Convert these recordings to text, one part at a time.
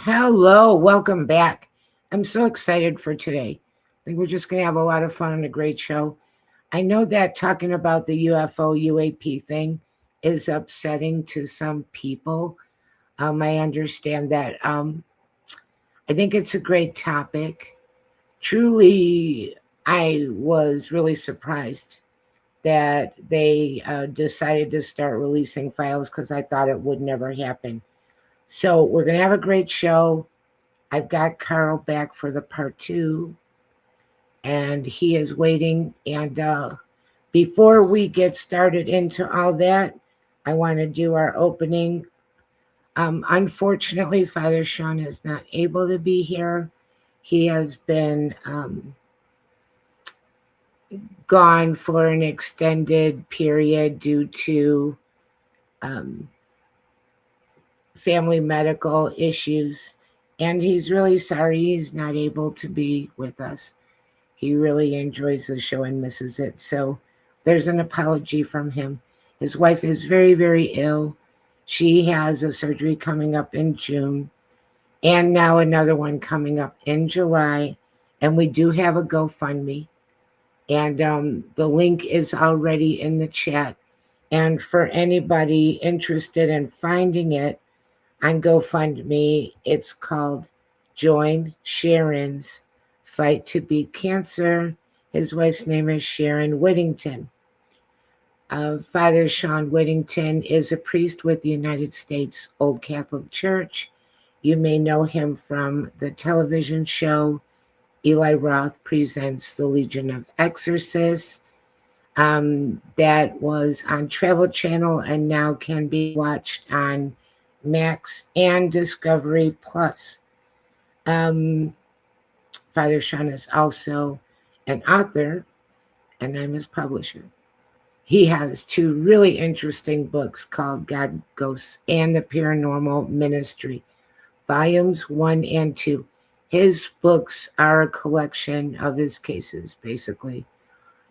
Hello, welcome back. I'm so excited for today. I think we're just going to have a lot of fun and a great show. I know that talking about the UFO UAP thing is upsetting to some people. I understand that. I think it's a great topic. Truly, I was really surprised that they decided to start releasing files because I thought it would never happen. So, we're going to have a great show. I've got Karl back for the part two, and he is waiting. And before we get started into all that, I want to do our opening. Unfortunately, Father Shawn is not able to be here. He has been gone for an extended period due to family medical issues. And he's really sorry he's not able to be with us. He really enjoys the show and misses it. So there's an apology from him. His wife is very, very ill. She has a surgery coming up in June and now another one coming up in July. And we do have a GoFundMe. And the link is already in the chat. And for anybody interested in finding it, on GoFundMe, it's called Join Sharon's Fight to Beat Cancer. His wife's name is Sharon Whittington. Father Shawn Whittington is a priest with the United States Old Catholic Church. You may know him from the television show Eli Roth Presents the Legion of Exorcists. That was on Travel Channel and now can be watched on Max and Discovery Plus. Father Shawn is also an author, and I'm his publisher. He has two really interesting books called God, Ghosts, and the Paranormal Ministry, volumes 1 and 2. His books are a collection of his cases, basically.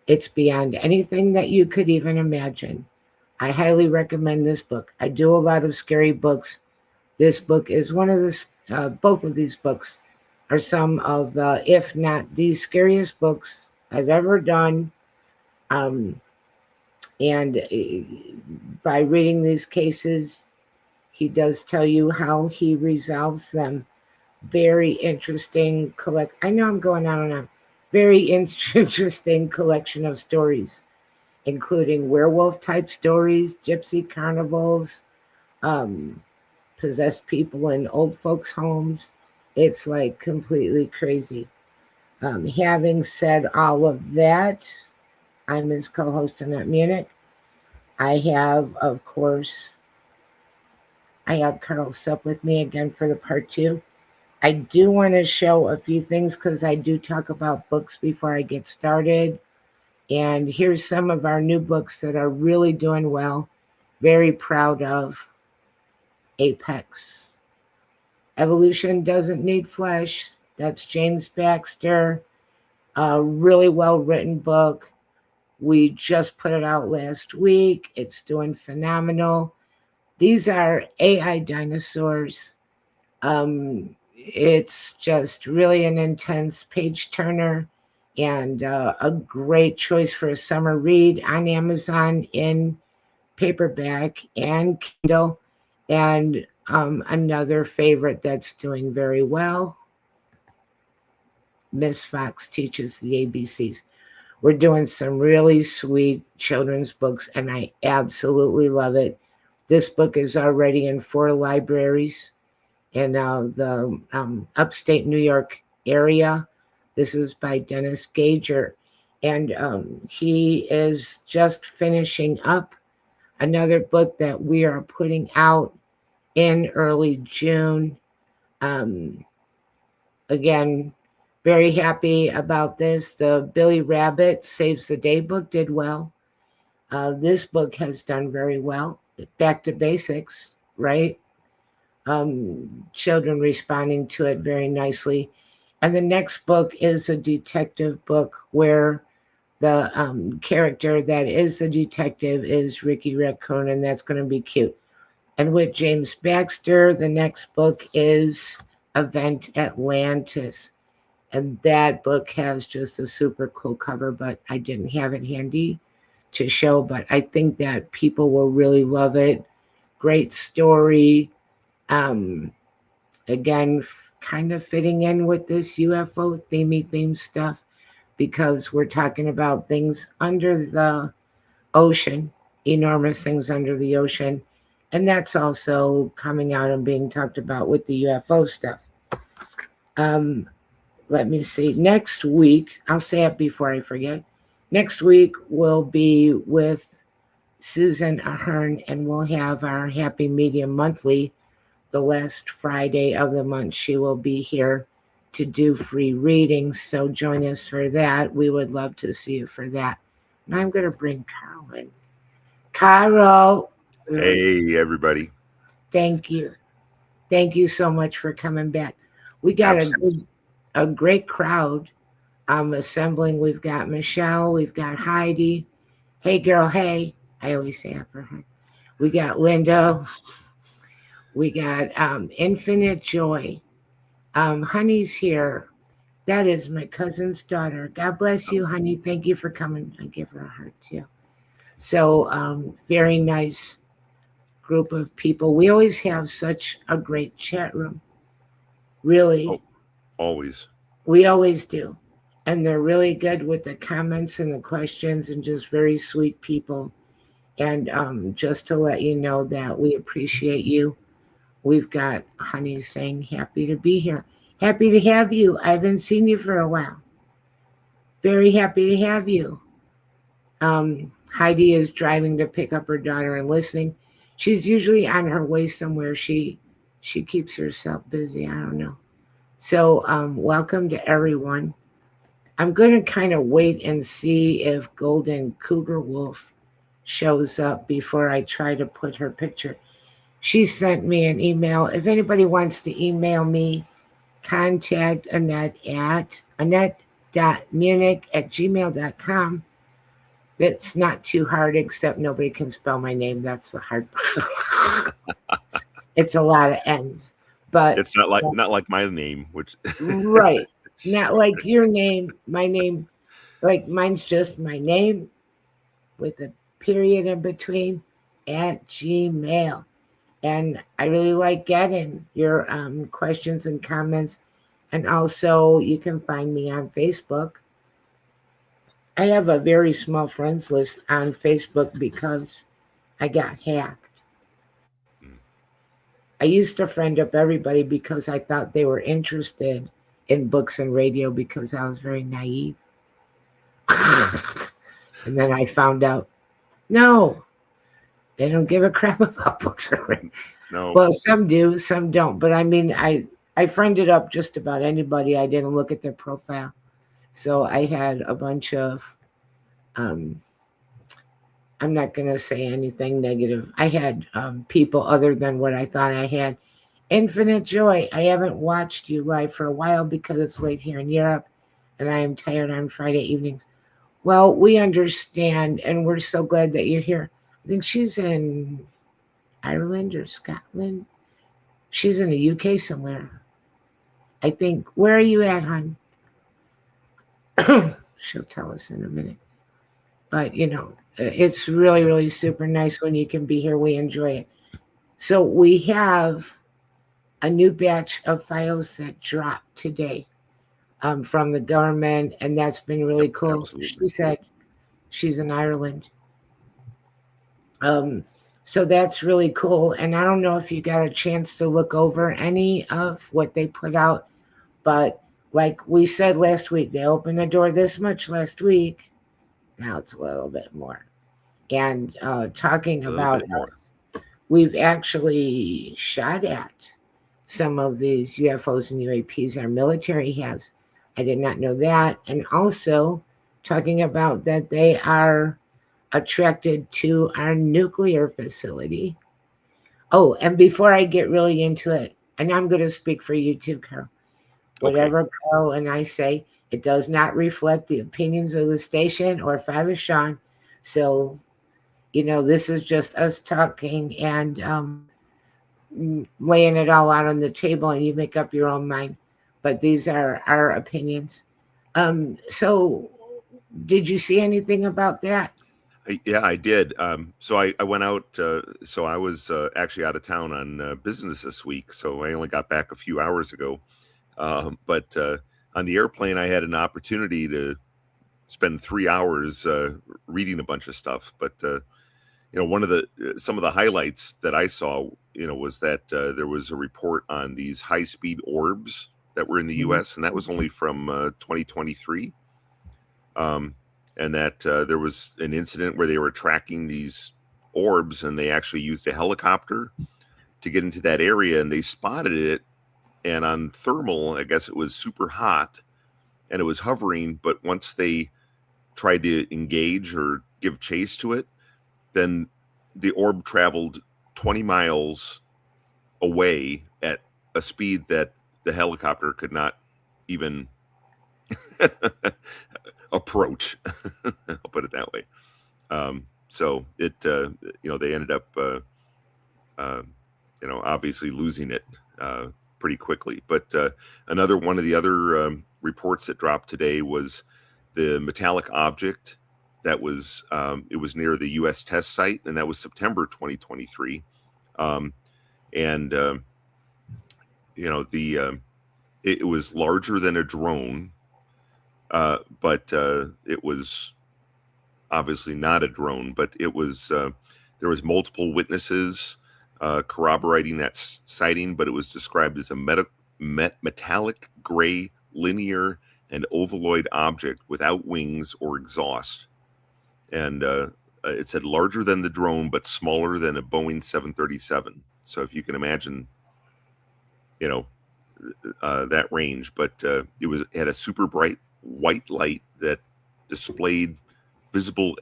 It's beyond anything that you could even imagine. I highly recommend this book. I do a lot of scary books. This book is one of the, both of these books are some of the, if not the scariest books I've ever done. And by reading these cases, he does tell you how he resolves them. Very interesting I know I'm going on and on. Very interesting collection of stories, including werewolf-type stories, gypsy carnivals, possessed people in old folks' homes. It's like completely crazy. Having said all of that, I'm his co-host Annette Munich. I have, of course, Karl Sup with me again for the part two. I do want to show a few things because I do talk about books before I get started. And here's some of our new books that are really doing well. Very proud of. Apex. Evolution Doesn't Need Flesh. That's James Baxter. A really well-written book. We just put it out last week. It's doing phenomenal. These are AI dinosaurs. It's just really an intense page turner and a great choice for a summer read on Amazon in paperback and Kindle. And another favorite that's doing very well, Miss Fox Teaches the ABCs. We're doing some really sweet children's books, and I absolutely love it. This book is already in 4 libraries in the upstate New York area. This is by Dennis Gager, and he is just finishing up another book that we are putting out in early June. Again, very happy about this. The Billy Rabbit Saves the Day book did well. This book has done very well. Back to basics, right? Children responding to it very nicely. And the next book is a detective book where the character that is the detective is Ricky Raccoon, and that's going to be cute. And with James Baxter, the next book is Event Atlantis. And that book has just a super cool cover, but I didn't have it handy to show. But I think that people will really love it. Great story. Um, Again, kind of fitting in with this UFO theme stuff because we're talking about things under the ocean, enormous things under the ocean. And that's also coming out and being talked about with the UFO stuff. Um, Let me see. Next week, I'll say it before I forget. Next week will be with Susan Ahern, and we'll have our Happy Medium Monthly the last Friday of the month. She will be here to do free readings, so join us for that. We would love to see you for that. And I'm going to bring Carl in. Carl. Hey, everybody. Thank you. Thank you so much for coming back. We got a great crowd assembling. We've got Michelle. We've got Heidi. Hey, girl, hey. I always say that for her. We got Linda. We got Infinite Joy. Honey's here. That is my cousin's daughter. God bless you, honey. Thank you for coming. I give her a heart too. So very nice group of people. We always have such a great chat room. Really. Oh, always. We always do. And they're really good with the comments and the questions and just very sweet people. And just to let you know that we appreciate you. We've got Honey saying, happy to be here. Happy to have you. I haven't seen you for a while. Very happy to have you. Heidi is driving to pick up her daughter and listening. She's usually on her way somewhere. She keeps herself busy. I don't know. So welcome to everyone. I'm going to kind of wait and see if Golden Cougar Wolf shows up before I try to put her picture. She sent me an email. If anybody wants to email me, contact Annette at annette.munich@gmail.com. That's not too hard, except nobody can spell my name. That's the hard part. It's a lot of N's. But it's not like my name, which right. Not like your name, my name. Like mine's just my name with a period in between at Gmail. And I really like getting your questions and comments. And also, you can find me on Facebook. I have a very small friends list on Facebook because I got hacked. I used to friend up everybody because I thought they were interested in books and radio because I was very naive. And then I found out, no, they don't give a crap about books or radio. No. Well, some do, some don't. But I mean, I friended up just about anybody. I didn't look at their profile. So I had a bunch of, I'm not going to say anything negative. I had people other than what I thought I had. Infinite Joy. I haven't watched you live for a while because it's late here in Europe and I am tired on Friday evenings. Well, we understand and we're so glad that you're here. I think she's in Ireland or Scotland. She's in the UK somewhere. I think. Where are you at, hon? She'll tell us in a minute. But, you know, it's really, really super nice when you can be here. We enjoy it. So we have a new batch of files that dropped today from the government, and that's been really cool. Absolutely. She said she's in Ireland. So that's really cool. And I don't know if you got a chance to look over any of what they put out, but like we said last week, they opened the door this much last week. Now it's a little bit more. And talking about us, we've actually shot at some of these UFOs and UAPs our military has. I did not know that. And also talking about that they are attracted to our nuclear facility. Oh, and before I get really into it, and I'm going to speak for you too, Carl. Whatever Carl and I say, it does not reflect the opinions of the station or Father Shawn. So, you know, this is just us talking. And laying it all out on the table and you make up your own mind. But these are our opinions. So did you see anything about that? Yeah, I did. So I went out. So I was actually out of town on business this week. So I only got back a few hours ago. But on the airplane, I had an opportunity to spend 3 hours reading a bunch of stuff. But one of the some of the highlights that I saw, was that there was a report on these high-speed orbs that were in the U.S., and that was only from 2023. And that there was an incident where they were tracking these orbs, and they actually used a helicopter to get into that area, and they spotted it. And on thermal, I guess it was super hot, and it was hovering. But once they tried to engage or give chase to it, then the orb traveled 20 miles away at a speed that the helicopter could not even approach. I'll put it that way. So it, they ended up, obviously losing it pretty quickly. But another one of the other reports that dropped today was the metallic object that was, it was near the U.S. test site, and that was September 2023. It was larger than a drone, but it was obviously not a drone. But it was there was multiple witnesses corroborating that sighting, but it was described as a metallic gray linear and ovaloid object without wings or exhaust. And it said larger than the drone, but smaller than a Boeing 737. So if you can imagine, that range. But it had a super bright white light that displayed visible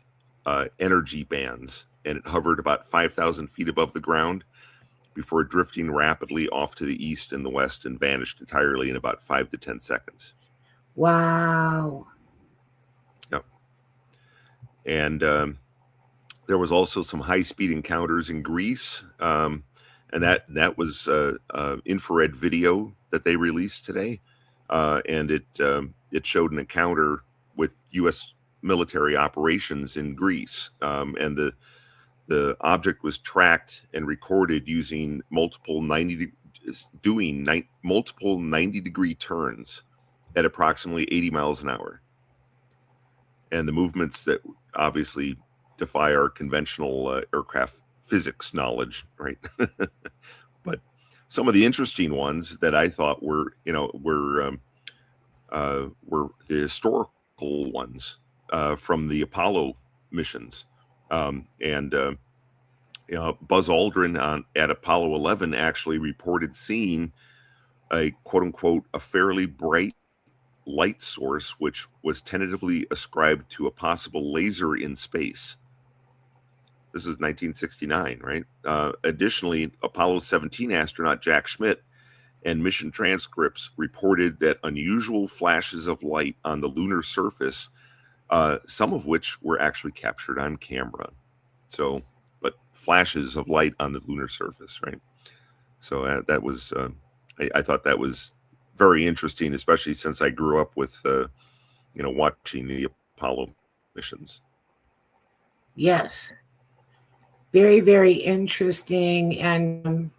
energy bands, and it hovered about 5,000 feet above the ground before drifting rapidly off to the east and the west and vanished entirely in about 5 to 10 seconds. Wow. Yep. And there was also some high-speed encounters in Greece, and that was infrared video that they released today, and it showed an encounter with U.S. military operations in Greece, and the object was tracked and recorded using multiple 90-degree turns at approximately 80 miles an hour, and the movements that obviously defy our conventional aircraft physics knowledge, right? But some of the interesting ones that I thought were the historical ones from the Apollo missions, and Buzz Aldrin at Apollo 11 actually reported seeing a quote unquote a fairly bright light source, which was tentatively ascribed to a possible laser in space. This is 1969, right? Additionally, Apollo 17 astronaut Jack Schmitt and mission transcripts reported that unusual flashes of light on the lunar surface, some of which were actually captured on camera. So, but flashes of light on the lunar surface, right? So that was, I thought that was very interesting, especially since I grew up with, watching the Apollo missions. Yes. So. Very, very interesting. And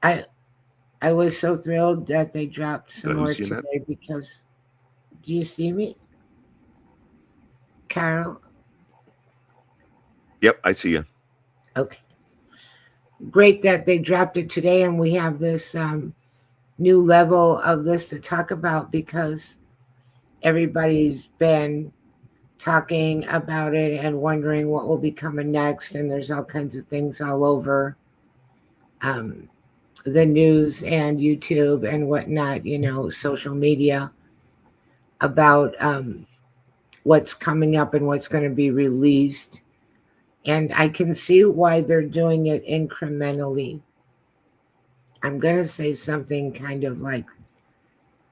I was so thrilled that they dropped some more today because, do you see me, Karl? Yep, I see you. Okay. Great that they dropped it today, and we have this new level of this to talk about because everybody's been talking about it and wondering what will be coming next, and there's all kinds of things all over the news and YouTube and whatnot, social media about what's coming up and what's going to be released. And I can see why they're doing it incrementally. I'm going to say something kind of like,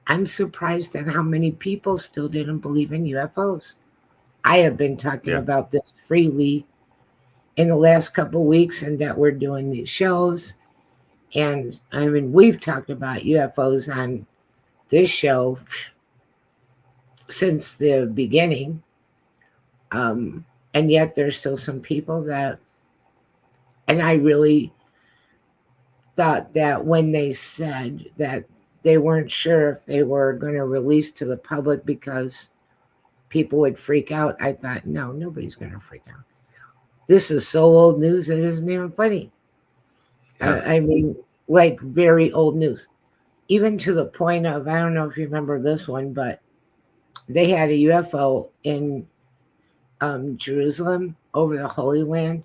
I'm surprised at how many people still didn't believe in UFOs. I have been talking about this freely in the last couple of weeks, and that we're doing these shows And I mean, we've talked about UFOs on this show since the beginning. And yet there's still some people that, and I really thought that when they said that they weren't sure if they were going to release to the public because people would freak out, I thought, no, nobody's going to freak out. This is so old news, it isn't even funny. Yeah. I mean, like very old news. Even to the point of, I don't know if you remember this one, but they had a UFO in Jerusalem over the Holy Land,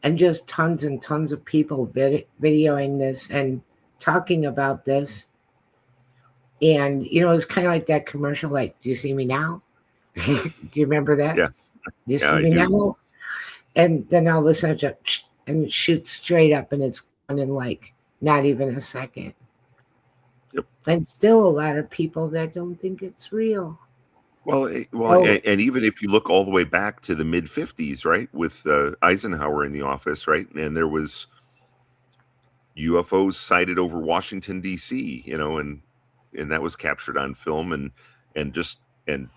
and just tons and tons of people videoing this and talking about this. And, it's kind of like that commercial, like, do you see me now? Do you remember that? Yeah. Do you Yeah, see I me do. now? And then all of a sudden, and it shoots straight up and it's gone in like not even a second. Yep. And still a lot of people that don't think it's real. Well, and even if you look all the way back to the mid 50s, right, with Eisenhower in the office, right, and there was UFOs sighted over Washington D.C., and that was captured on film, and just and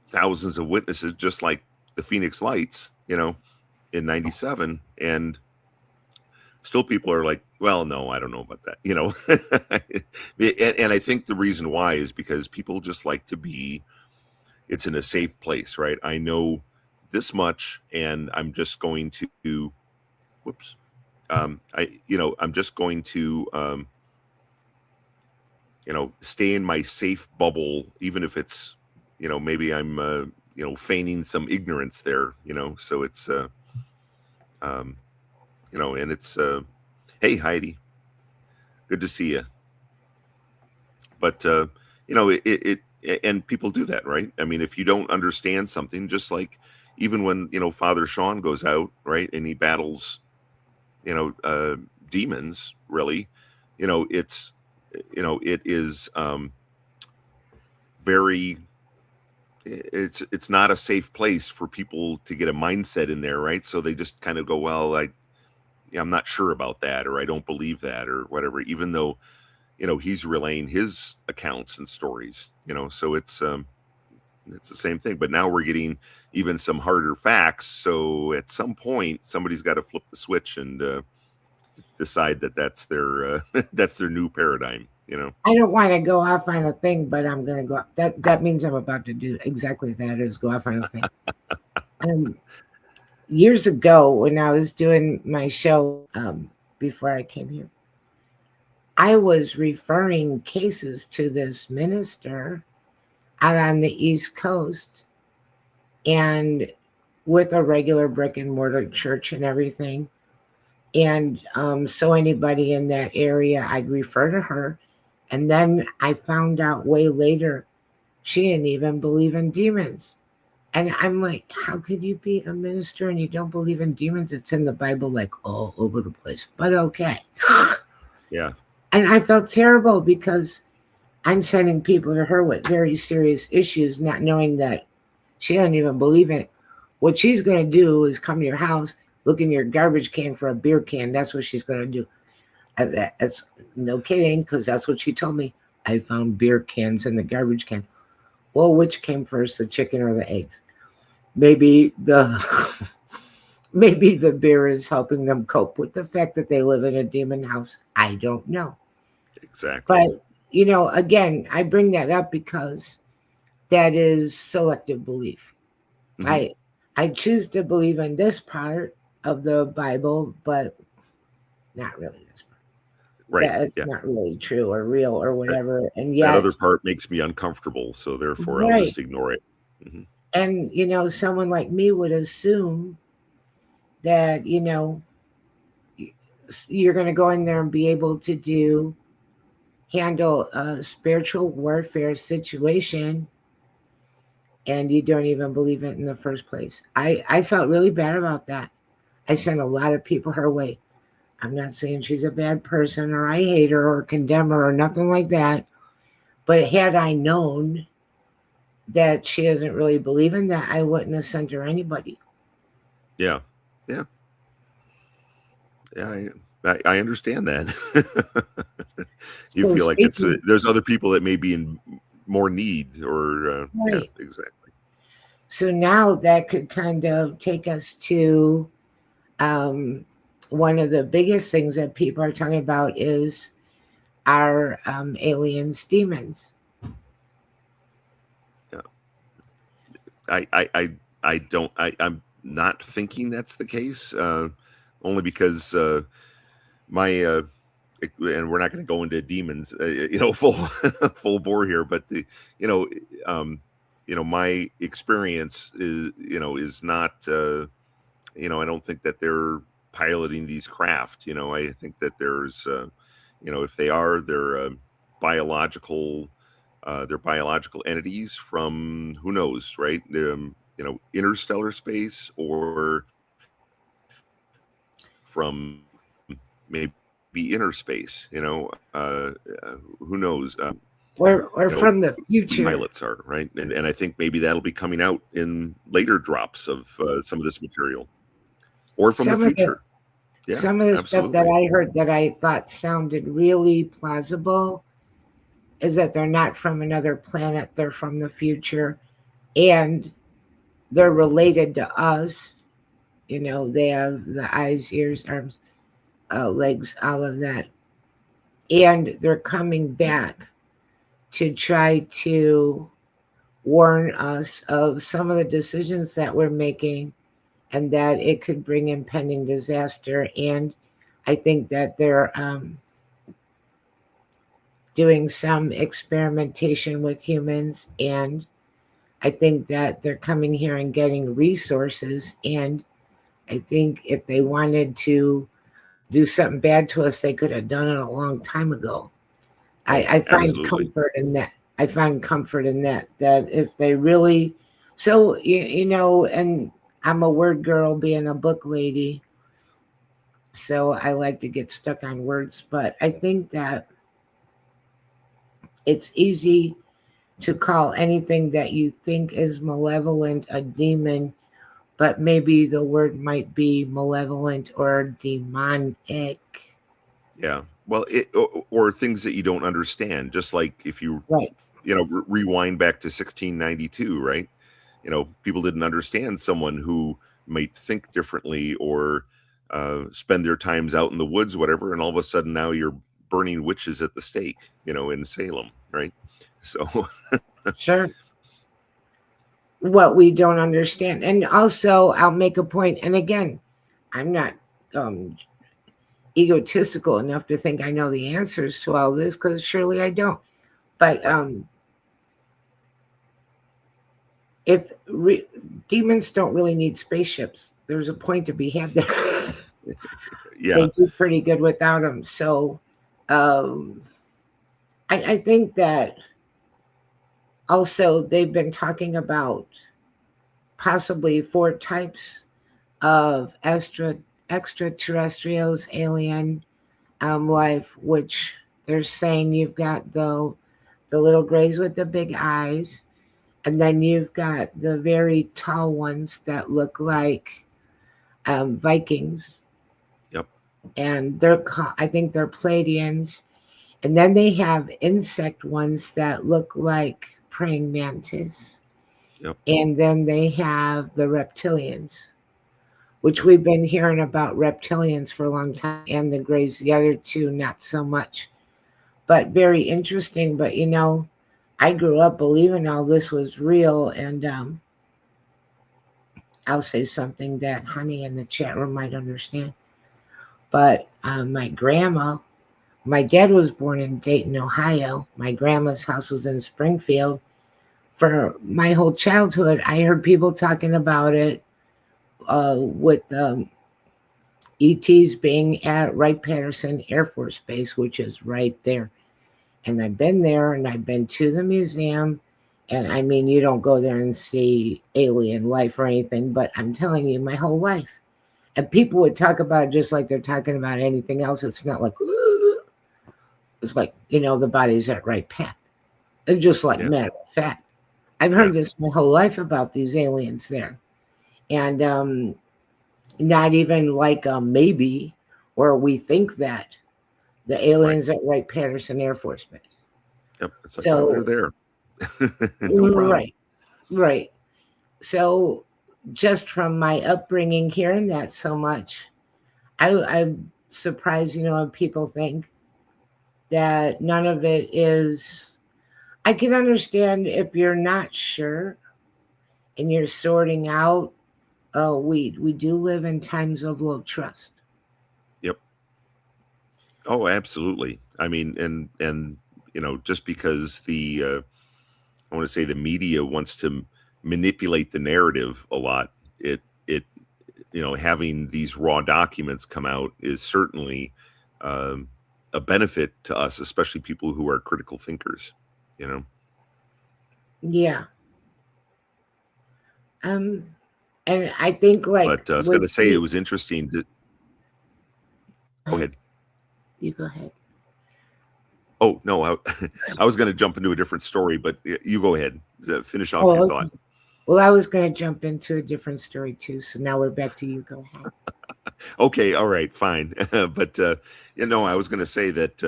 thousands of witnesses, just like the Phoenix Lights, in '97, and still people are like, well, no, I don't know about that, and I think the reason why is because people just like to be, it's in a safe place, right? I know this much, and I'm just going to, whoops, I'm just going to, stay in my safe bubble, even if it's, maybe I'm, feigning some ignorance there, so it's, and it's, hey, Heidi, good to see you. But, and people do that, right? I mean, if you don't understand something, just like even when, Father Shawn goes out, right, and he battles, demons, really, it's, it is very, it's not a safe place for people to get a mindset in there, right? So they just kind of go, well, I'm not sure about that, or I don't believe that, or whatever, even though, he's relaying his accounts and stories, so it's the same thing. But now we're getting even some harder facts. So at some point, somebody's got to flip the switch and decide that that's their that's their new paradigm. I don't want to go off on a thing, but I'm going to go. That means I'm about to do exactly that, is go off on a thing. Years ago, when I was doing my show before I came here, I was referring cases to this minister out on the East Coast, and with a regular brick and mortar church and everything. And so anybody in that area, I'd refer to her. And then I found out way later she didn't even believe in demons. And I'm like, how could you be a minister and you don't believe in demons? It's in the Bible, like all over the place. But okay. Yeah. And I felt terrible because I'm sending people to her with very serious issues, not knowing that she doesn't even believe in it. What she's going to do is come to your house, look in your garbage can for a beer can. That's what she's going to do. That's no kidding, because that's what she told me. I found beer cans in the garbage can. Well, which came first, the chicken or the eggs? Maybe the maybe the beer is helping them cope with the fact that they live in a demon house. I don't know. Exactly. But again, I bring that up because that is selective belief. Mm-hmm. I choose to believe in this part of the Bible, but not really this part. Right. That it's not really true or real or whatever. And That yet, other part makes me uncomfortable, so therefore I'll right. just ignore it. Mm-hmm. And someone like me would assume that you're going to go in there and be able to handle a spiritual warfare situation, and you don't even believe it in the first place. I felt really bad about that. I sent a lot of people her way. I'm not saying she's a bad person or I hate her or condemn her or nothing like that. But had I known that she doesn't really believe in that, I wouldn't have sent her anybody. Yeah. Yeah. Yeah. I understand that. You So feel like it's speaking, there's other people that may be in more need, or yeah, right. exactly. So now that could kind of take us to um, one of the biggest things that people are talking about is our aliens, demons. Yeah. I I I I don't I'm not thinking that's the case, only because my and we're not going to go into demons, full full bore here, but you know, um, my experience is not, I don't think that they're piloting these craft. I think that there's, if they are, biological, they're biological entities from who knows, right? Interstellar space, or from maybe inner space. Who knows? Or from the future. Pilots are right, and I think maybe that'll be coming out in later drops of some of this material, or from the Some of the future. Yeah, some of the stuff that absolutely. I heard that I thought sounded really plausible is that they're not from another planet, they're from the future, and they're related to us. They have the eyes, ears, arms, legs, all of that. And they're coming back to try to warn us of some of the decisions that we're making and that it could bring impending disaster. And I think that they're doing some experimentation with humans. And I think that they're coming here and getting resources. And I think if they wanted to do something bad to us, they could have done it a long time ago. I, Oh, I find absolutely. comfort in that. I find comfort in that if they really, so, and I'm a word girl being a book lady, so I like to get stuck on words, but I think that it's easy to call anything that you think is malevolent a demon, but maybe the word might be malevolent or demonic. Yeah. Well, or things that you don't understand, just like if you, Right. rewind back to 1692, right? People didn't understand someone who might think differently, or spend their times out in the woods, whatever, and all of a sudden now you're burning witches at the stake, in Salem, right? So, Sure. What we don't understand. And also, I'll make a point, and again, I'm not um, egotistical enough to think I know the answers to all this because surely I don't. But right. if demons don't really need spaceships, there's a point to be had there. They Yeah. do pretty good without them. So um, I think that also they've been talking about possibly four types of extraterrestrials, alien life, which they're saying you've got the little grays with the big eyes, and then you've got the very tall ones that look like Vikings, Yep. and I think they're Pleiadians, and then they have insect ones that look like praying mantis, Yep. and then they have the reptilians, which Yep. we've been hearing about reptilians for a long time, and the grays, the other two, not so much, but very interesting. But I grew up believing all this was real, and I'll say something that Honey in the chat room might understand. But my dad was born in Dayton, Ohio. My grandma's house was in Springfield. For my whole childhood, I heard people talking about it with ETs being at Wright-Patterson Air Force Base, which is right there. And I've been there, and I've been to the museum. And I mean, you don't go there and see alien life or anything, but I'm telling you, my whole life. And people would talk about it just like they're talking about anything else. It's not like, "Ooh." It's like, the body's at right path. It's just like Yeah. matter of fact. I've Yeah. heard this my whole life about these aliens there. And not even like a maybe or we think that the Right. aliens at Wright-Patterson Air Force Base. Yep. It's like, oh, they're So, there. No problem. right, right. So, just from my upbringing, hearing that so much, I'm surprised, when people think that none of it is. I can understand if you're not sure and you're sorting out. Oh, we do live in times of low trust. Yep. Oh, absolutely. I mean, and just because I want to say the media wants to manipulate the narrative a lot, it having these raw documents come out is certainly um, a benefit to us, especially people who are critical thinkers. You know, Yeah. Um, and I think like but I was going with to say it was interesting. Go ahead. you go ahead. Oh no, I was going to jump into a different story, but you go ahead. Finish off your Oh, thought. okay. Well, I was going to jump into a different story too. So now we're back to you. Go ahead. Okay, all right, fine. But I was going to say that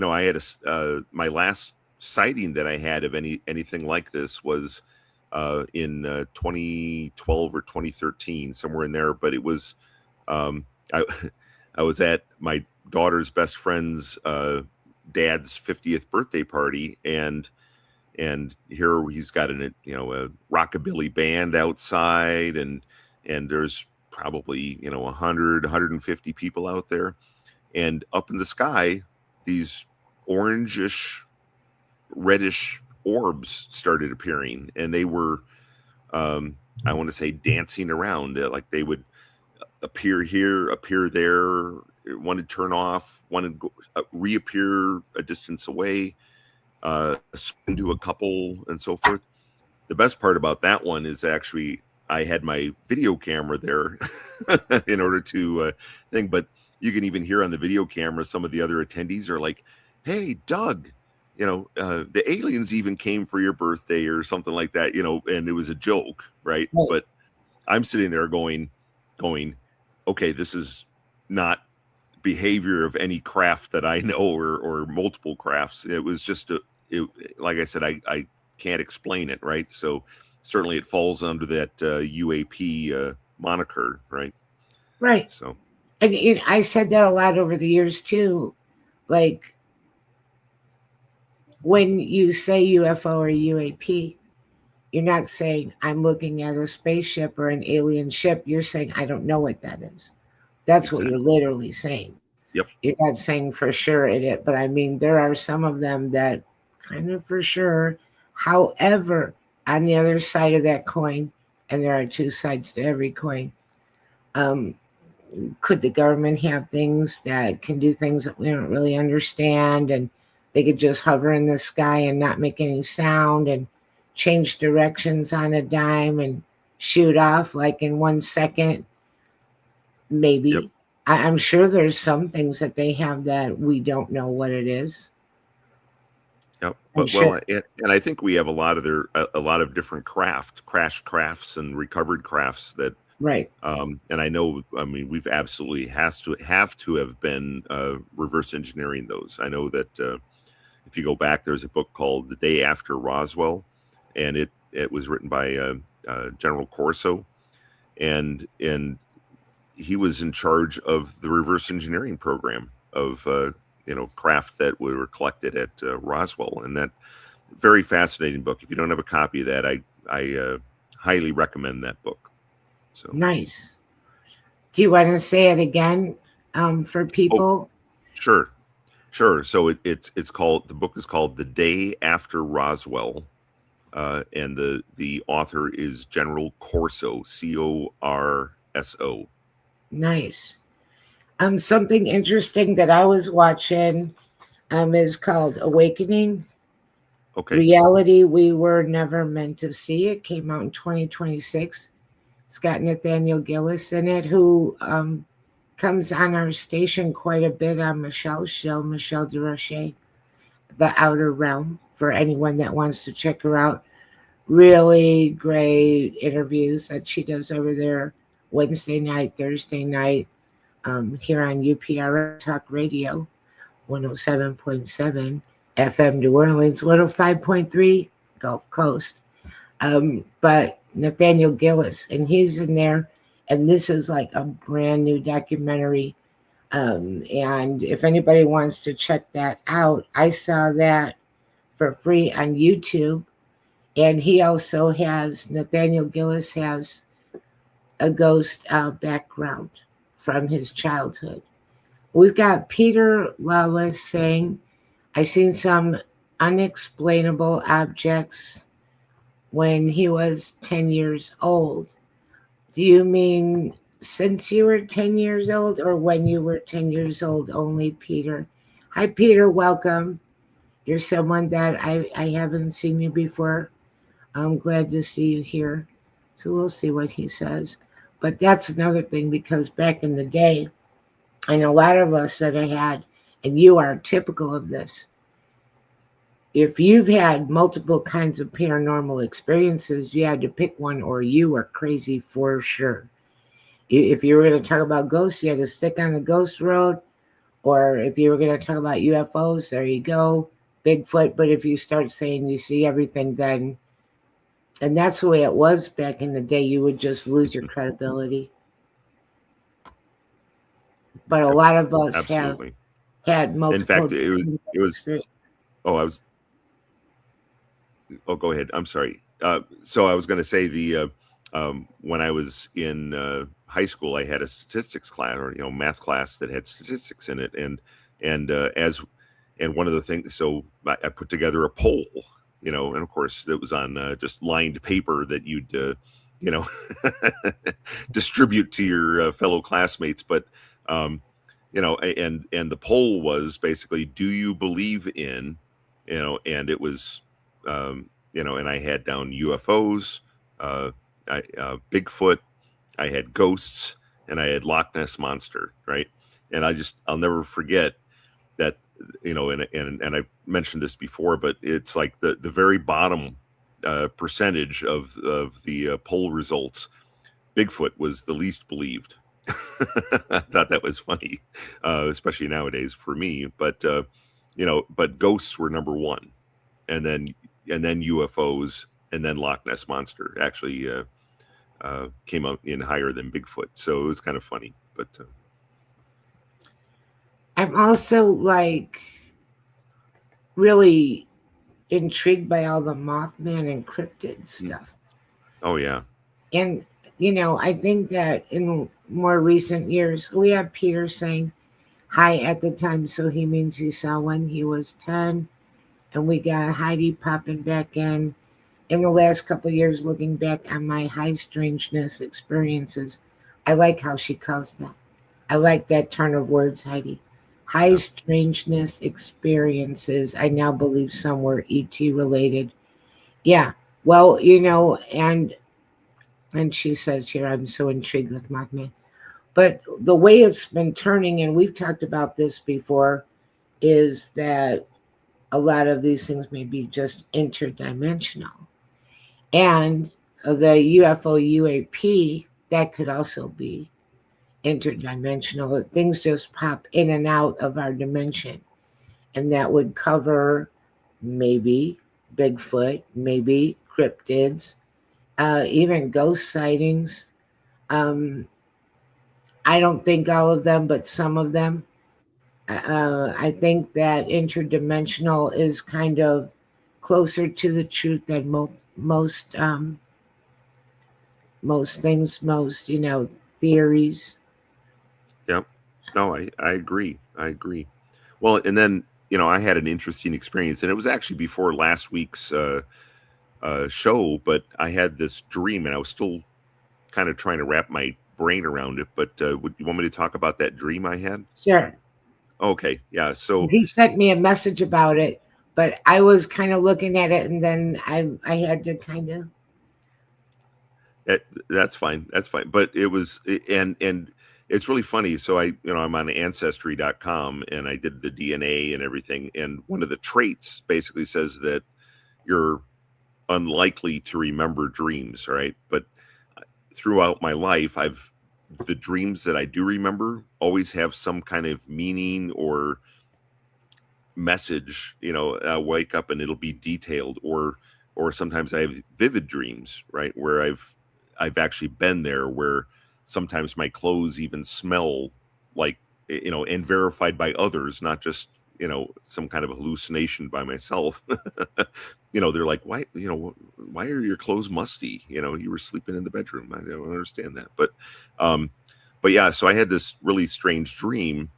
I had my last sighting that I had of anything like this was in 2012 or 2013, somewhere in there. But it was I I was at my daughter's best friend's dad's 50th birthday party, and here he's got a rockabilly band outside, and there's probably 150 people out there, and up in the sky these orangish reddish orbs started appearing, and they were I want to say dancing around, like they would appear here, appear there, one would turn off, one would reappear a distance away, spin to a couple, and so forth. The best part about that one is actually I had my video camera there in order to think, but you can even hear on the video camera some of the other attendees are like, "Hey, Doug, the aliens even came for your birthday," or something like that, and it was a joke, right? Right. But I'm sitting there going, okay, this is not behavior of any craft that I know, or multiple crafts. It was just like I said, I can't explain it, right? So certainly it falls under that UAP moniker, right? Right. So And I said that a lot over the years too. Like when you say UFO or UAP, you're not saying I'm looking at a spaceship or an alien ship. You're saying I don't know what that is. That's what you're exactly. literally saying. Yep. You're not saying for sure it, but I mean there are some of them that kind of for sure. However, on the other side of that coin, and there are two sides to every coin, um, could the government have things that can do things that we don't really understand, and they could just hover in the sky and not make any sound and change directions on a dime and shoot off like in 1 second? Yep. Maybe. I'm sure there's some things that they have that we don't know what it is. Yep. I'm But sure. and I think we have a lot of different crash crafts and recovered crafts that Right. and I know, I mean, we've absolutely have to have been reverse engineering those. I know that if you go back, there's a book called The Day After Roswell, and it was written by General Corso, and he was in charge of the reverse engineering program of craft that were collected at Roswell, and that very fascinating book. If you don't have a copy of that, I highly recommend that book. So. Nice. Do you want to say it again for Oh, people? sure. Sure. So it's called, the book is called The Day After Roswell, and the author is General Corso, Corso. Nice. Something interesting that I was watching is called Awakening. Okay. Reality We Were Never Meant to See. It came out in 2026. It's got Nathaniel Gillis in it, who comes on our station quite a bit on Michelle's show, Michelle DeRoche, The Outer Realm, for anyone that wants to check her out. Really great interviews that she does over there Wednesday night, Thursday night. here on UPR Talk Radio, 107.7 FM New Orleans, 105.3 Gulf Coast. But Nathaniel Gillis, and he's in there, and this is like a brand new documentary. And if anybody wants to check that out, I saw that for free on YouTube. And he also has, Nathaniel Gillis has a ghost background from his childhood. We've got Peter Lawless saying, I seen some unexplainable objects when he was 10 years old. Do you mean since you were 10 years old or when you were 10 years old only, Peter? Hi, Peter. Welcome. You're someone that I haven't seen you before. I'm glad to see you here. So we'll see what he says. But that's another thing, because back in the day, I know a lot of us that I had, and you are typical of this. If you've had multiple kinds of paranormal experiences, you had to pick one or you were crazy for sure. If you were going to talk about ghosts, you had to stick on the ghost road. Or if you were going to talk about UFOs, there you go, Bigfoot. But if you start saying you see everything, then, and that's the way it was back in the day, you would just lose your credibility. But a lot of us Absolutely. have had multiple. In fact, it was. Oh, go ahead. I'm sorry. So I was going to say when I was in high school, I had a statistics class, or math class that had statistics in it, and one of the things. So I put together a poll, and of course it was on just lined paper that you'd distribute to your fellow classmates, but. And the poll was basically, do you believe in, and it was, and I had down UFOs, Bigfoot, I had ghosts, and I had Loch Ness Monster, right? And I'll never forget that, and I've mentioned this before, but it's like the very bottom percentage of the poll results, Bigfoot was the least believed. I thought that was funny, especially nowadays for me. But but ghosts were number one, and then UFOs, and then Loch Ness Monster actually came out in higher than Bigfoot. So it was kind of funny. But I'm also like really intrigued by all the Mothman and cryptid stuff. Oh yeah. And I think that in more recent years, we have Peter saying hi at the time, so he means he saw when he was 10. And we got Heidi popping back in the last couple of years, looking back on my high strangeness experiences. I like how she calls that. I like that turn of words, Heidi. High strangeness experiences. I now believe some were ET related. Yeah. Well, and she says here, I'm so intrigued with Mothman. But the way it's been turning, and we've talked about this before, is that a lot of these things may be just interdimensional. And the UFO UAP, that could also be interdimensional. Things just pop in and out of our dimension. And that would cover maybe Bigfoot, maybe cryptids, even ghost sightings. I don't think all of them, but some of them. I think that interdimensional is kind of closer to the truth than most things, theories. Yep. No, I agree. I agree. Well, and then I had an interesting experience, and it was actually before last week's show, but I had this dream, and I was still kind of trying to wrap my brain around it. But would you want me to talk about that dream I had? Sure. Okay. Yeah. So he sent me a message about it, but I was kind of looking at it, and then I had to kind of. That's fine. That's fine. But it was, and it's really funny. So I'm on ancestry.com, and I did the DNA and everything. And one of the traits basically says that you're unlikely to remember dreams, right? But throughout my life, I've the dreams that I do remember always have some kind of meaning or message. I'll wake up and it'll be detailed, or sometimes I have vivid dreams, right, where I've actually been there, where sometimes my clothes even smell like, and verified by others, not just some kind of hallucination by myself. They're like, why are your clothes musty? You were sleeping in the bedroom. I don't understand that. But yeah, so I had this really strange dream,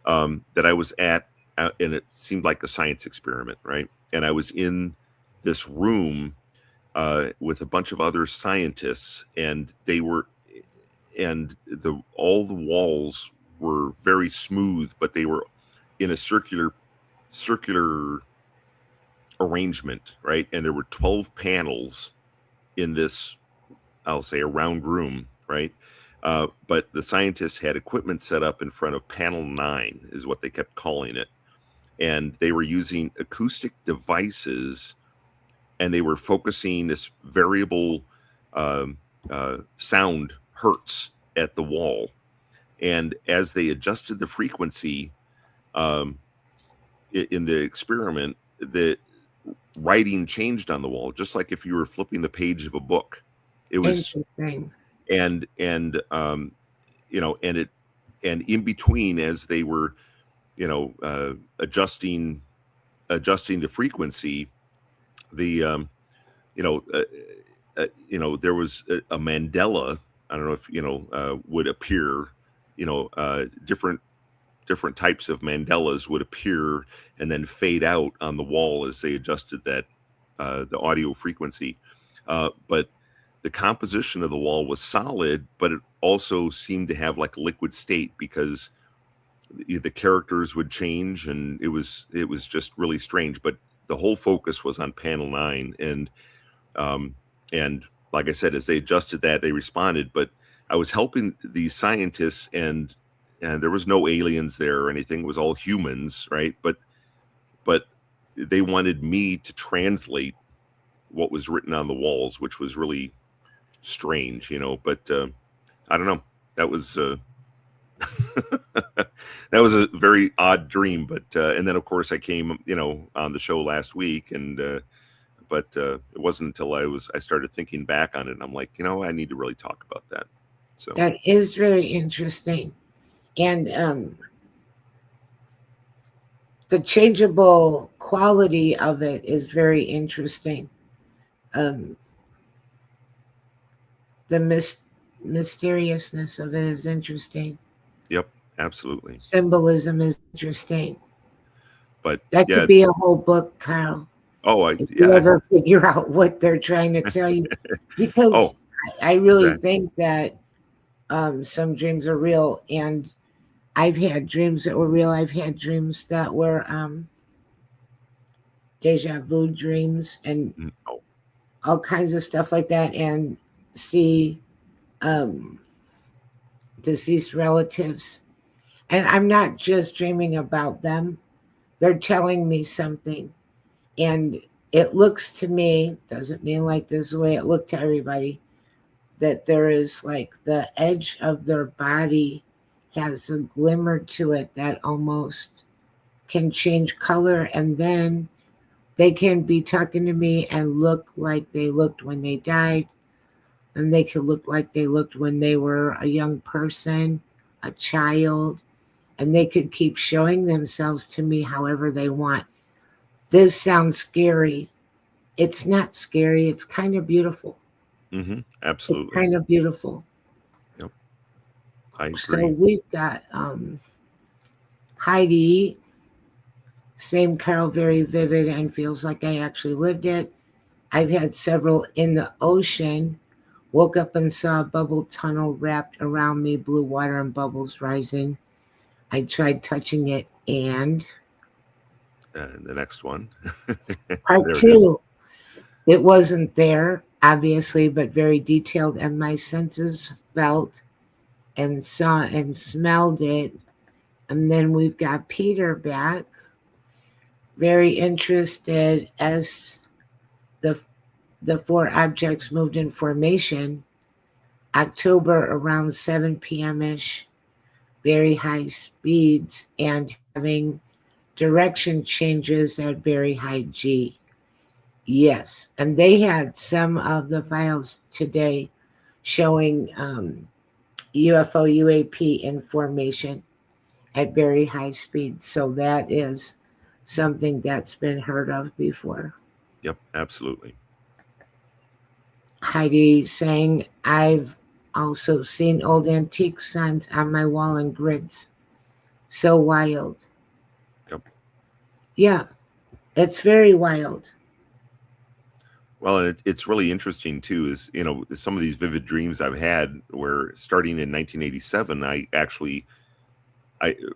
that I was at, and it seemed like a science experiment, right? And I was in this room, with a bunch of other scientists, and all the walls were very smooth, but they were in a circular arrangement, right? And there were 12 panels in this, I'll say, a round room, right? But the scientists had equipment set up in front of panel 9, is what they kept calling it. And they were using acoustic devices, and they were focusing this variable sound hertz at the wall. And as they adjusted the frequency, in the experiment, the writing changed on the wall, just like if you were flipping the page of a book. It was, Interesting. and and in between, as they were, adjusting the frequency, the there was a mandala. I don't know if would appear. Different types of mandalas would appear and then fade out on the wall as they adjusted that, the audio frequency. But the composition of the wall was solid, but it also seemed to have like a liquid state, because the characters would change, and it was just really strange. But the whole focus was on panel 9, and like I said, as they adjusted that, they responded. But I was helping these scientists, and there was no aliens there or anything. It was all humans, right? But they wanted me to translate what was written on the walls, which was really strange, But I don't know. That was that was a very odd dream. But and then of course I came, on the show last week, and but it wasn't until I started thinking back on it, and I'm like, I need to really talk about that. So That is very interesting. And the changeable quality of it is very interesting. Um, the mysteriousness of it is interesting. yep, absolutely. Symbolism is interesting. But That yeah, could be a whole book, Kyle, oh, if you ever figure out what they're trying to tell you. Because oh, I really exactly. think that some dreams are real, and I've had dreams that were real. I've had dreams that were deja vu dreams, and Oh, all kinds of stuff like that, and see um, deceased relatives. And I'm not just dreaming about them, they're telling me something. And it looks to me, doesn't mean like this is the way it looked to everybody, that there is like the edge of their body has a glimmer to it that almost can change color, and then they can be talking to me and look like they looked when they died, and they could look like they looked when they were a young person, a child, and they could keep showing themselves to me however they want. This sounds scary. It's not scary, it's kind of beautiful. It's absolutely. kind of beautiful. Yep, I So agree. we've got Heidi, same Carol, very vivid and feels like I actually lived it. I've had several in the ocean. Woke up and saw a bubble tunnel wrapped around me, blue water and bubbles rising. I tried touching it, and And the next one, part there it is. two, it wasn't there, obviously, but very detailed, and my senses felt and saw and smelled it. And then we've got Peter back, very interested as the the four objects moved in formation. October around 7 p.m. ish, very high speeds, and having direction changes at very high G. Yes, and they had some of the files today showing UFO UAP information at very high speed. So that is something that's been heard of before. Yep, absolutely. Heidi saying, I've also seen old antique signs on my wall and grids. So wild. Yep. Yeah, it's very wild. Well, and it's really interesting too. Is some of these vivid dreams I've had where starting in 1987, I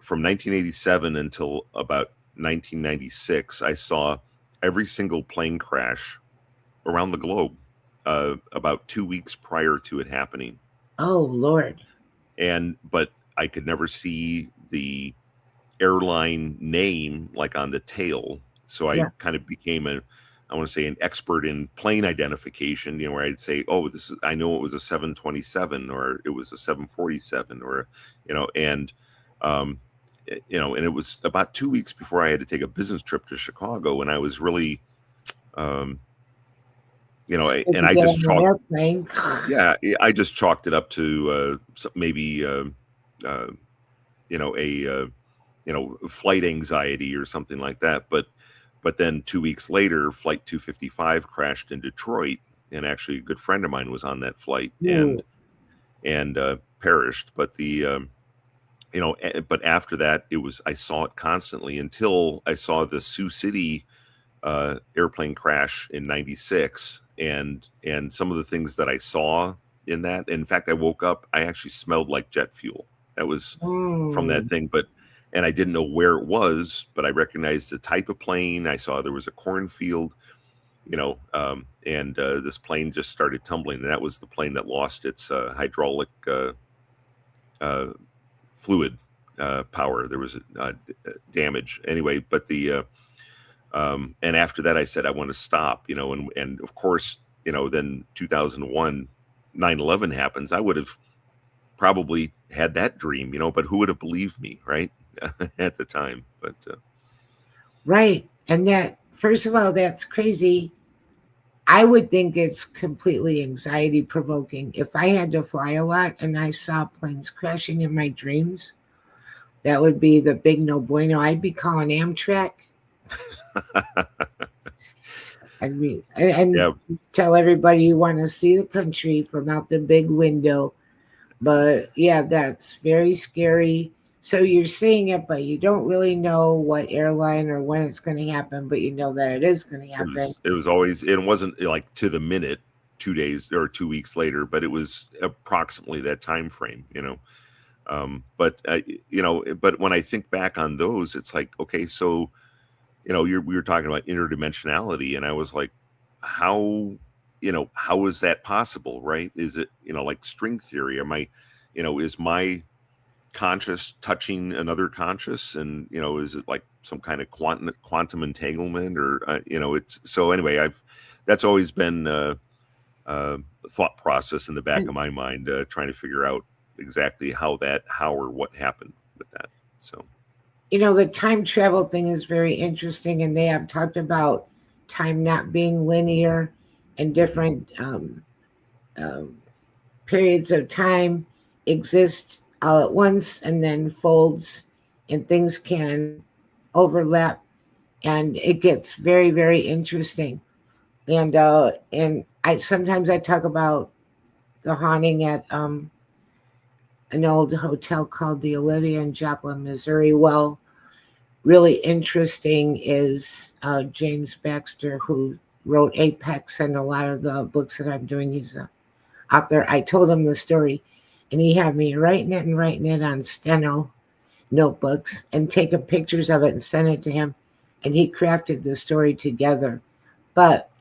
from 1987 until about 1996, I saw every single plane crash around the globe about 2 weeks prior to it happening. Oh, Lord. But I could never see the airline name like on the tail. So I Yeah. kind of became I want to say an expert in plane identification, where I'd say, oh, I know it was a 727 or it was a 747 or, and, um, and it was about 2 weeks before I had to take a business trip to Chicago. And I was really, um, If and you I get just on an chalked, airplane. yeah, I just chalked it up to maybe, uh, a flight anxiety or something like that. But then 2 weeks later, Flight 255 crashed in Detroit, and actually a good friend of mine was on that flight Ooh. and perished. But but after that, I saw it constantly until I saw the Sioux City airplane crash in '96, and some of the things that I saw in that. In fact, I woke up, I actually smelled like jet fuel. That was from that Mm. thing, and I didn't know where it was, but I recognized the type of plane. I saw there was a cornfield, and this plane just started tumbling, and that was the plane that lost its hydraulic uh, fluid power. There was damage anyway, but and after that, I said I want to stop, and of course, then 2001, 9/11 happens. I would have probably had that dream, but who would have believed me, right? At the time. But Right. And that, first of all, that's crazy. I would think it's completely anxiety provoking. If I had to fly a lot and I saw planes crashing in my dreams, that would be the big no bueno. I'd be calling Amtrak. I'd be, and yeah, tell everybody you want to see the country from out the big window. But yeah, that's very scary. So you're seeing it, but you don't really know what airline or when it's going to happen, but you know that it is going to happen. it was always, it wasn't like to the minute, 2 days or 2 weeks later, but it was approximately that time frame, but when I think back on those, it's like, okay, so we were talking about interdimensionality, and I was like, how how is that possible, right? Is it like string theory? Am I is my conscious touching another conscious, and is it like some kind of quantum entanglement, or it's so anyway, I've that's always been thought process in the back And of my mind, trying to figure out exactly how or what happened with that. So the time travel thing is very interesting, and they have talked about time not being linear and different um, periods of time exist all at once and then folds, and things can overlap, and it gets very, very interesting. And I sometimes I talk about the haunting at an old hotel called the Olivia in Joplin, Missouri. Well, really interesting is James Baxter, who wrote Apex and a lot of the books that I'm doing. He's a author. I told him the story, and he had me writing it on steno notebooks and taking pictures of it and sent it to him, and he crafted the story together. But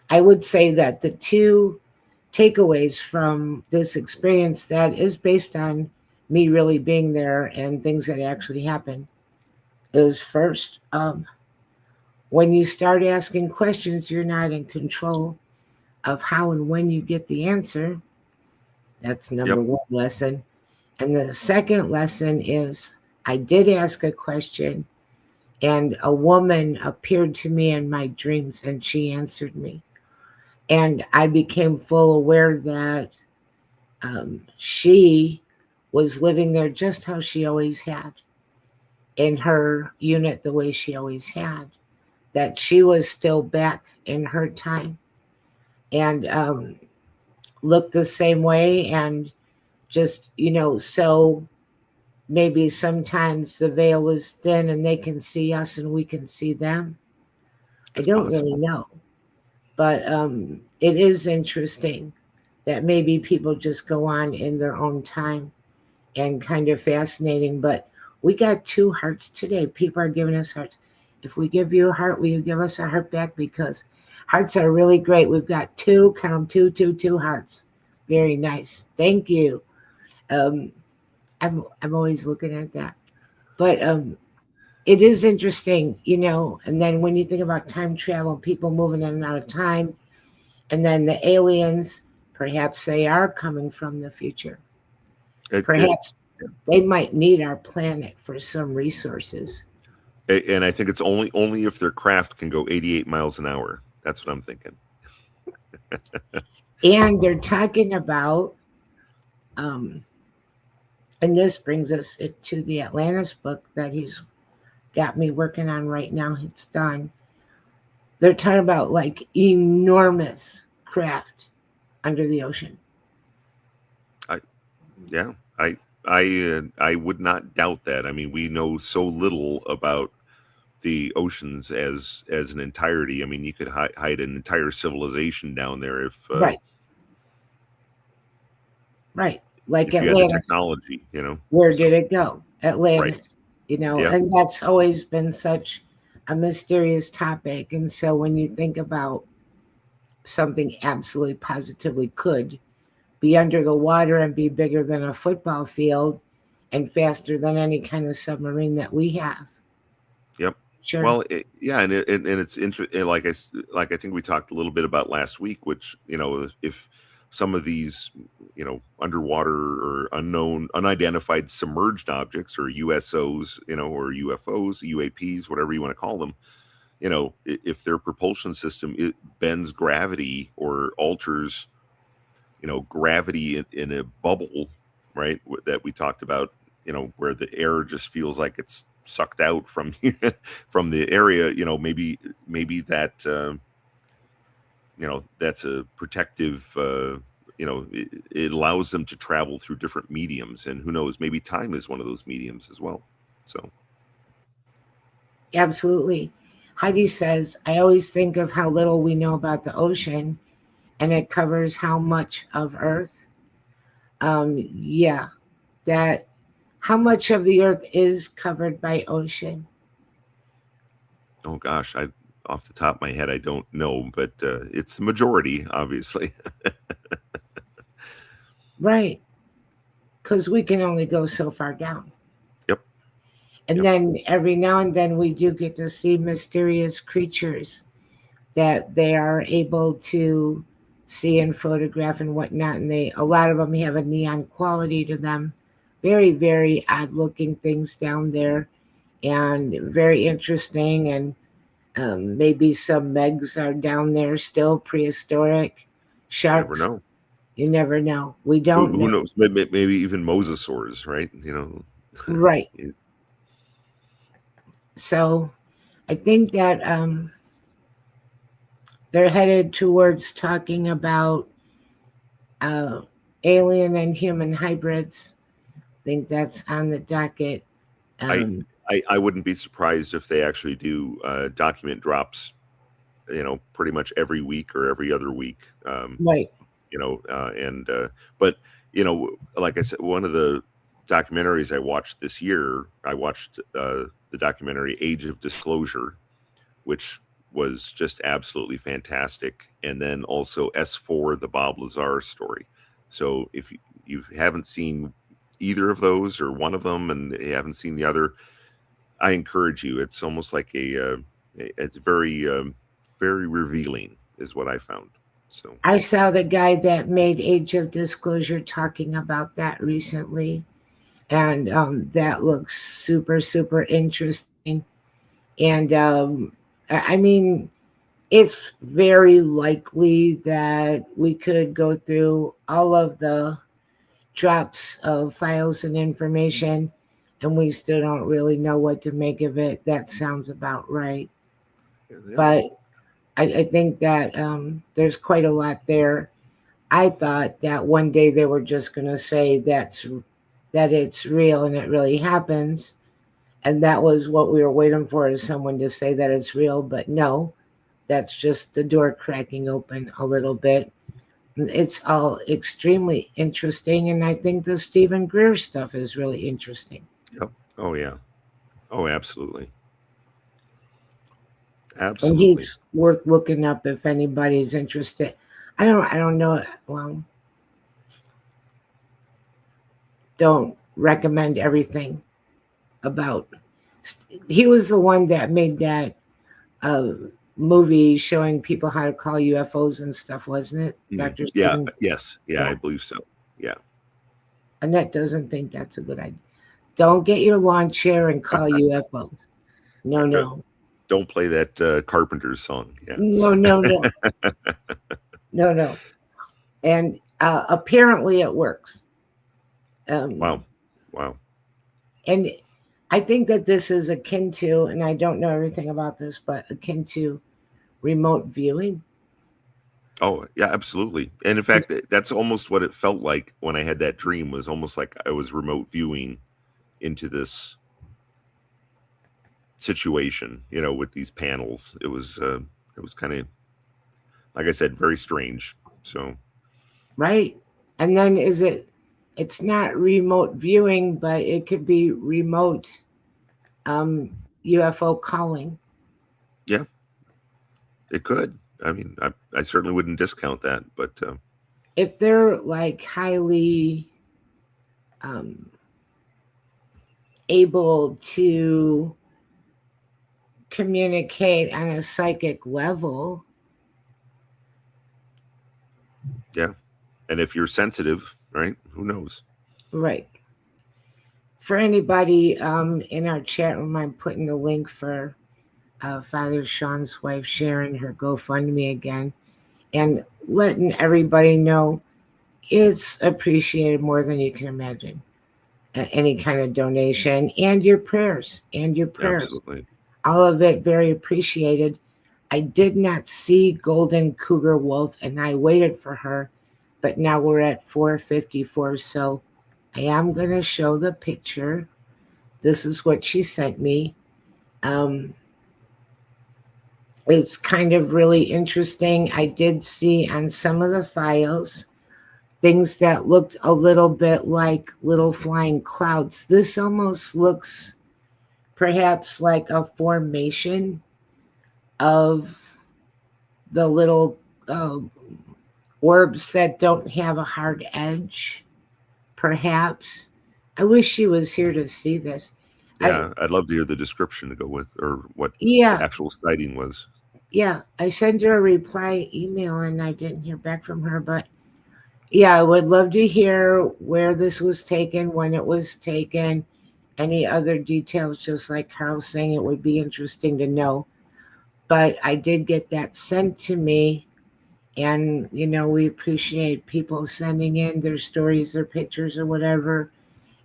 I would say that the two takeaways from this experience that is based on me really being there and things that actually happened is first, when you start asking questions, you're not in control of how and when you get the answer. That's Yep. number one lesson. And the second lesson is I did ask a question, and a woman appeared to me in my dreams and she answered me. And I became full aware that she was living there just how she always had, in her unit the way she always had, that she was still back in her time and looked the same way. And just, so maybe sometimes the veil is thin and they can see us and we can see them. I It's don't really possible. know. But it is interesting that maybe people just go on in their own time, and kind of fascinating. But we got two hearts today. People are giving us hearts. If we give you a heart, will you give us a heart back? Because hearts are really great. We've got two, count 'em, two hearts. Very nice. Thank you. Um, I'm always looking at that. But it is interesting, And then when you think about time travel, people moving in and out of time, and then the aliens, perhaps they are coming from the future. It Perhaps they might need our planet for some resources. and I think it's only if their craft can go 88 miles an hour. That's what I'm thinking. And they're talking about, um, and this brings us to the Atlantis book that he's got me working on right now. It's done. They're talking about like enormous craft under the ocean. I yeah, I would not doubt that. I mean, we know so little about the oceans as an entirety. I mean, you could hide an entire civilization down there Right, right. Like if you had the Atlantis. technology, Where So, did it go? right. Atlantis. Yeah. And that's always been such a mysterious topic. And so when you think about something absolutely positively could be under the water and be bigger than a football field and faster than any kind of submarine that we have. Yep. Sure. Well, yeah, and it's interesting. Like I think we talked a little bit about last week, which if some of these underwater or unknown, unidentified submerged objects or USOs, or UFOs, UAPs, whatever you want to call them, if their propulsion system it bends gravity or alters gravity in a bubble, right? That we talked about, where the air just feels like it's sucked out from from the area. Maybe that that's a protective. It allows them to travel through different mediums, and who knows? Maybe time is one of those mediums as well. So Absolutely. Heidi says, I always think of how little we know about the ocean and it covers how much of Earth. Yeah, that how much of the Earth is covered by ocean? oh gosh, I off the top of my head I don't know, but it's the majority, obviously. Right, because we can only go so far down. Yep. And Yep. then every now and then we do get to see mysterious creatures that they are able to see and photograph and whatnot. And a lot of them have a neon quality to them. Very, very odd looking things down there and very interesting. And maybe some Megs are down there still, prehistoric Never sharks. know. You never know. We don't Who know. knows? Maybe even mosasaurs, right? Right. You- So I think that they're headed towards talking about uh, alien and human hybrids. I think that's on the docket. I, Um, I wouldn't be surprised if they actually do document drops, pretty much every week or every other week. right. And but like I said, one of the documentaries I watched this year, I watched the documentary Age of Disclosure, which was just absolutely fantastic. And then also S4, the Bob Lazar story. So if you haven't seen either of those or one of them and you haven't seen the other, I encourage you. It's almost like it's very, very revealing is what I found. So I saw the guy that made Age of Disclosure talking about that recently, and that looks super, super interesting. And I mean, it's very likely that we could go through all of the drops of files and information, and we still don't really know what to make of it. That sounds about right. yeah, But I think that there's quite a lot there. I thought that one day they were just going to say that it's real and it really happens, and that was what we were waiting for, is someone to say that it's real. But no, that's just the door cracking open a little bit. It's all extremely interesting, and I think the Stephen Greer stuff is really interesting. yep. Oh yeah. Oh, absolutely. And Absolutely. he's worth looking up if anybody's interested. I don't know. Well, don't recommend everything about. He was the one that made that uh, movie showing people how to call UFOs and stuff, wasn't it, Dr. Yeah. Stephen? Yes. Yeah, Yeah. I believe so. Yeah. Annette doesn't think that's a good idea. Don't get your lawn chair and call UFOs. No, no, Don't play that Carpenters song. Yeah. no, no, no, no, no. And apparently it works. Um, Wow. Wow. and I think that this is akin to, and I don't know everything about this, but akin to remote viewing. Oh, yeah, absolutely. And in fact, that's almost what it felt like when I had that dream, was almost like I was remote viewing into this situation, with these panels. It was kind of, like I said, very strange. So, Right? And then it's not remote viewing, but it could be remote um, UFO calling. yeah, it could. I mean, I certainly wouldn't discount that, but If they're like highly um, able to communicate on a psychic level, yeah. And if you're sensitive, right, who knows? right? For anybody in our chat room, I'm putting the link for Father Shawn's wife Sharon, her GoFundMe again, and letting everybody know it's appreciated more than you can imagine. Any kind of donation and your prayers, Absolutely. all of it very appreciated. I did not see Golden Cougar Wolf, and I waited for her, but now we're at 4:54, so I am going to show the picture. This is what she sent me. Um, it's kind of really interesting. I did see on some of the files things that looked a little bit like little flying clouds. This almost looks perhaps like a formation of the little uh, orbs that don't have a hard edge, perhaps. I wish she was here to see this. I Yeah, I'd love to hear the description to go with, or what the Yeah, actual sighting was. yeah. I sent her a reply email and I didn't hear back from her, but yeah, I would love to hear where this was taken, when it was taken, any other details, just like Carl's saying, it would be interesting to know. But I did get that sent to me, and we appreciate people sending in their stories, their pictures, or whatever.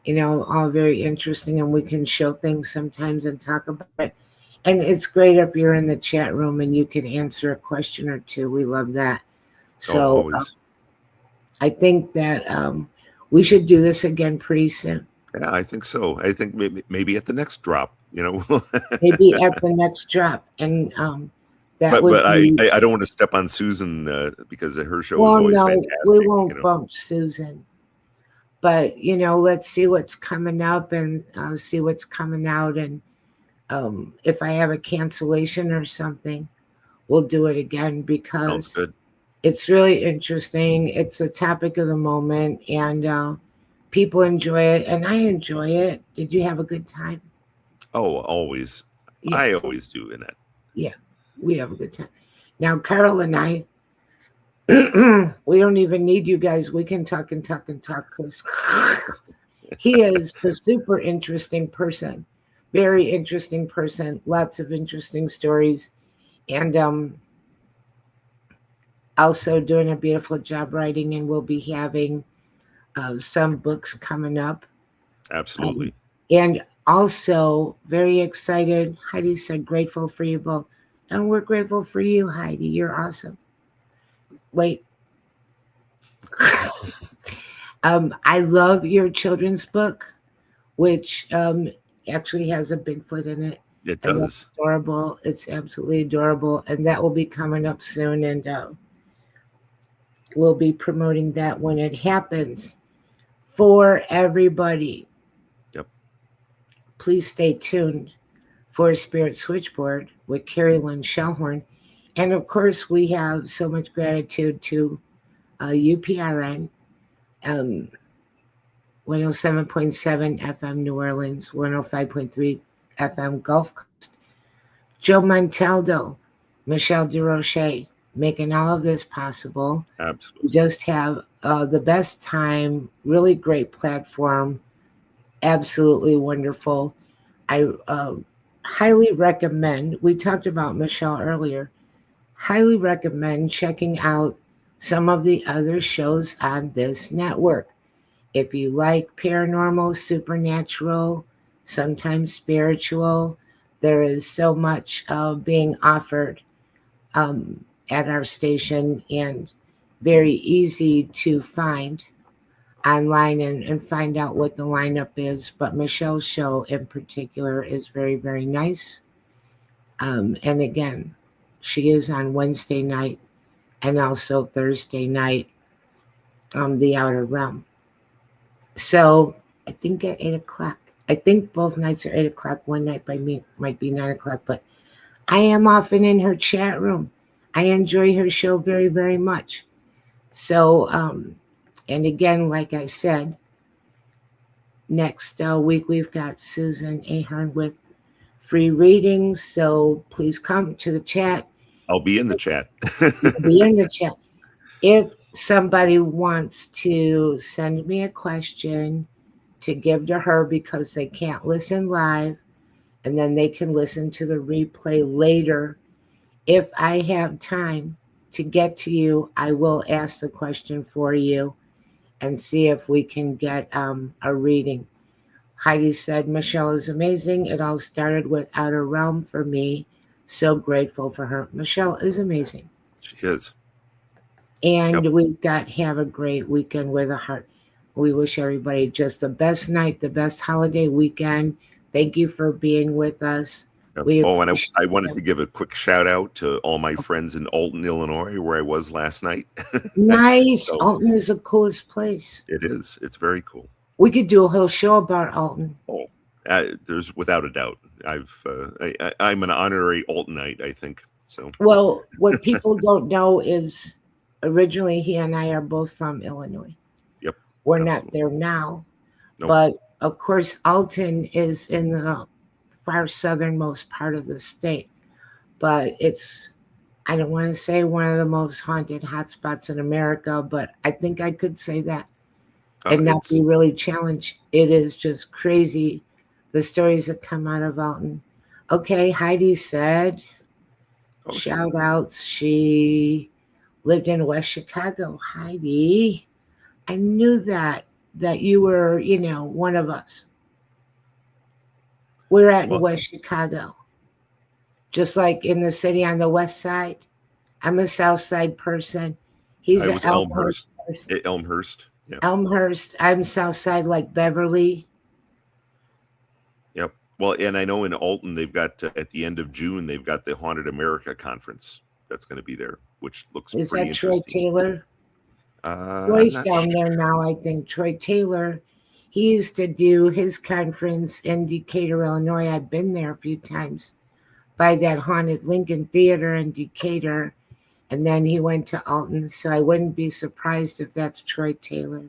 All very interesting, and we can show things sometimes and talk about it. And it's great if you're in the chat room and you can answer a question or two. We love that. Oh, So always. I think that we should do this again pretty soon. Yeah, I think so. I think maybe at the next drop. Maybe at the next drop, and that But would I be. I don't want to step on Susan because her show is Well, always no, we fantastic. won't bump Susan, but let's see what's coming up and see what's coming out, and if I have a cancellation or something, we'll do it again Sounds because good. it's really interesting. It's a topic of the moment, and people enjoy it, and I enjoy it. Did you have a good time? Oh, always. Yeah, I always do, Annette. yeah, we have a good time. Now, Carol and I We don't even need you guys. We can talk and talk and talk because he is a super interesting person, very interesting person, lots of interesting stories, and also doing a beautiful job writing. And we'll be having some books coming up. Um, Absolutely. and also very excited. Heidi said, grateful for you both. And we're grateful for you, Heidi. You're awesome. Wait. I love your children's book, which actually has a Bigfoot in it. It And that's does. adorable. It's absolutely adorable. And that will be coming up soon. And we'll be promoting that when it happens. For everybody, Yep. please stay tuned for Spirit Switchboard with Carrie Lynn Shellhorn. And of course, we have so much gratitude to UPRN, um, 107.7 FM New Orleans, 105.3 FM Gulf Coast, Joe Montaldo, Michelle DeRoche, making all of this possible. We Absolutely. just have the best time, really great platform, absolutely wonderful. I highly recommend, we talked about Michelle earlier, highly recommend checking out some of the other shows on this network. If you like paranormal, supernatural, sometimes spiritual, there is so much being offered um, at our station and very easy to find online and find out what the lineup is. But Michelle's show in particular is very, very nice. And again, she is on Wednesday night and also Thursday night, The Outer Realm. So I think at 8 o'clock. I think both nights are 8 o'clock. One night by me might be 9 o'clock, but I am often in her chat room. I enjoy her show very, very much. So, and again, like I said, next week we've got Susan Ahern with free readings. So please come to the chat. I'll be in the chat. You'll be in the chat. If somebody wants to send me a question to give to her because they can't listen live and then they can listen to the replay later, if I have time to get to you, I will ask the question for you and see if we can get a reading. Heidi said, Michelle is amazing. It all started with Outer Realm for me. So grateful for her. Michelle is amazing. She is. And Yep. we've got have a great weekend with a heart. We wish everybody just the best night, the best holiday weekend. Thank you for being with us. Yep. We Oh, and appreciate I wanted it. to give a quick shout out to all my friends in Alton, Illinois, where I was last night. Nice. So Alton is the coolest place. it is. It's very cool. We could do a whole show about Alton. Oh, there's without a doubt. I'm an honorary Altonite, I think. So Well, what people don't know is originally he and I are both from Illinois. yep, We're not absolutely. there now, Nope. but of course, Alton is in the far southernmost part of the state. But it's, I don't want to say one of the most haunted hotspots in America, but I think I could say that and not It's be really challenged. It is just crazy the stories that come out of Alton. Okay, Heidi said, she shout outs. She lived in West Chicago. Heidi, I knew that you were, one of us. We're at in well. West Chicago, just like in the city on the west side. I'm a south side person. He's I an was Elmhurst person. Elmhurst. Yeah. Elmhurst. I'm south side like Beverly. Yep. Well, and I know in Alton they've got at the end of June they've got the Haunted America conference that's going to be there, which looks Is pretty that Troy interesting. Taylor? I'm Troy's not down sure. there now, I think. Troy Taylor. He used to do his conference in Decatur, Illinois. I've been there a few times by that haunted Lincoln Theater in Decatur. And then he went to Alton. So I wouldn't be surprised if that's Troy Taylor.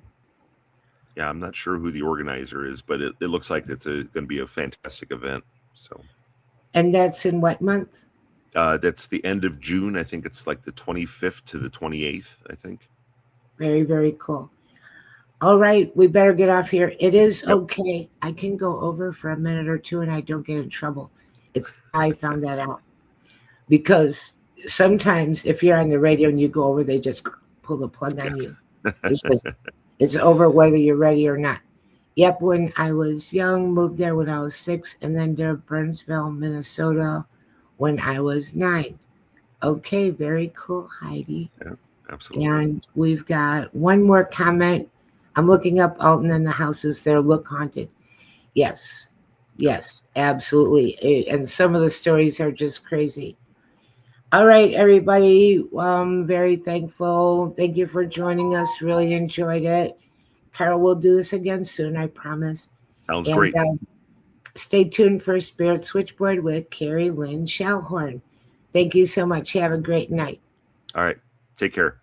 Yeah, I'm not sure who the organizer is, but it looks like it's going to be a fantastic event. So And that's in what month? That's the end of June. I think it's like the 25th to the 28th, I think. Very, very cool. All right, we better get off here. It is Yep. okay. I can go over for a minute or two and I don't get in trouble. It's I found that out. Because sometimes if you're on the radio and you go over, they just pull the plug on you. It's over whether you're ready or not. Yep, when I was young, moved there when I was 6, and then to Burnsville, Minnesota when I was 9. Okay, very cool, Heidi. Yeah, absolutely. And we've got one more comment. I'm looking up Alton and the houses there look haunted. Yes, yes, absolutely. And some of the stories are just crazy. All right, everybody. Very thankful. Thank you for joining us. Really enjoyed it. Carol will do this again soon, I promise. Sounds And great. Stay tuned for Spirit Switchboard with Carrie Lynn Shellhorn. Thank you so much. Have a great night. All right. Take care.